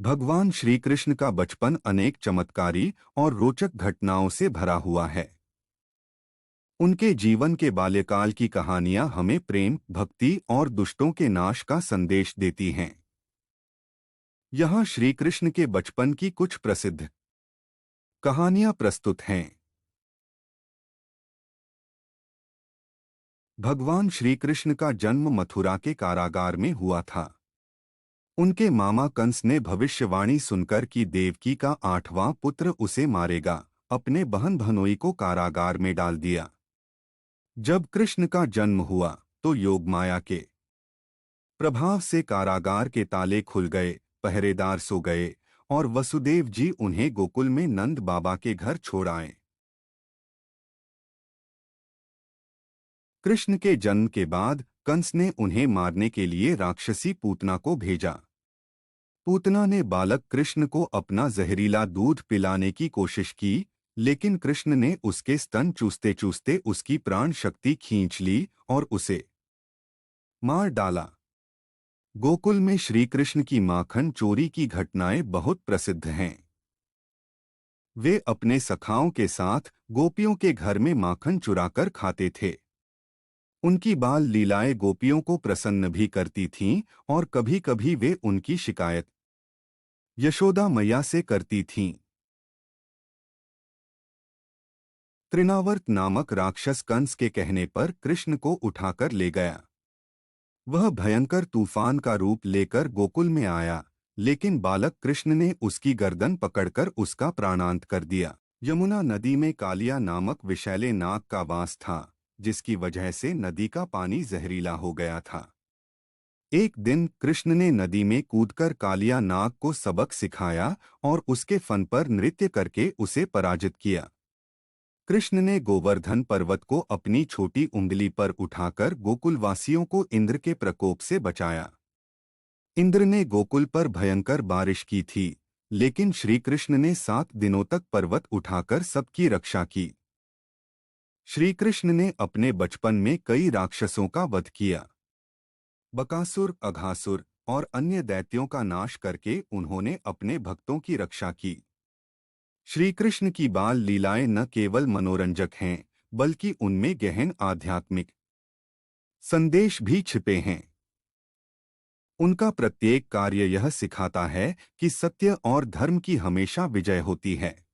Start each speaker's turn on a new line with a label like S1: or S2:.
S1: भगवान श्री कृष्ण का बचपन अनेक चमत्कारी और रोचक घटनाओं से भरा हुआ है। उनके जीवन के बाल्यकाल की कहानियां हमें प्रेम, भक्ति और दुष्टों के नाश का संदेश देती हैं। यहाँ श्री कृष्ण के बचपन की कुछ प्रसिद्ध कहानियां प्रस्तुत हैं। भगवान श्री कृष्ण का जन्म मथुरा के कारागार में हुआ था। उनके मामा कंस ने भविष्यवाणी सुनकर कि देवकी का 8वां पुत्र उसे मारेगा, अपने बहन भनोई को कारागार में डाल दिया। जब कृष्ण का जन्म हुआ तो योगमाया के प्रभाव से कारागार के ताले खुल गए, पहरेदार सो गए और वसुदेव जी उन्हें गोकुल में नंद बाबा के घर छोड़ आए। कृष्ण के जन्म के बाद कंस ने उन्हें मारने के लिए राक्षसी पूतना को भेजा। पूतना ने बालक कृष्ण को अपना जहरीला दूध पिलाने की कोशिश की, लेकिन कृष्ण ने उसके स्तन चूसते चूसते उसकी प्राण शक्ति खींच ली और उसे मार डाला। गोकुल में श्री कृष्ण की माखन चोरी की घटनाएं बहुत प्रसिद्ध हैं। वे अपने सखाओं के साथ गोपियों के घर में माखन चुराकर खाते थे। उनकी बाल लीलाएं गोपियों को प्रसन्न भी करती थीं और कभी-कभी वे उनकी शिकायत यशोदा मैया से करती थीं। तृणावर्त नामक राक्षस कंस के कहने पर कृष्ण को उठाकर ले गया। वह भयंकर तूफान का रूप लेकर गोकुल में आया, लेकिन बालक कृष्ण ने उसकी गर्दन पकड़कर उसका प्राणांत कर दिया। यमुना नदी में कालिया नामक विषैले नाग का वास था, जिसकी वजह से नदी का पानी जहरीला हो गया था। एक दिन कृष्ण ने नदी में कूदकर कालिया नाग को सबक सिखाया और उसके फन पर नृत्य करके उसे पराजित किया। कृष्ण ने गोवर्धन पर्वत को अपनी छोटी उंगली पर उठाकर गोकुलवासियों को इंद्र के प्रकोप से बचाया। इंद्र ने गोकुल पर भयंकर बारिश की थी, लेकिन श्री कृष्ण ने 7 दिनों तक पर्वत उठाकर सबकी रक्षा की। श्री कृष्ण ने अपने बचपन में कई राक्षसों का वध किया। बकासुर, अघासुर और अन्य दैत्यों का नाश करके उन्होंने अपने भक्तों की रक्षा की। श्री कृष्ण की बाल लीलाएं न केवल मनोरंजक हैं, बल्कि उनमें गहन आध्यात्मिक संदेश भी छिपे हैं। उनका प्रत्येक कार्य यह सिखाता है कि सत्य और धर्म की हमेशा विजय होती है।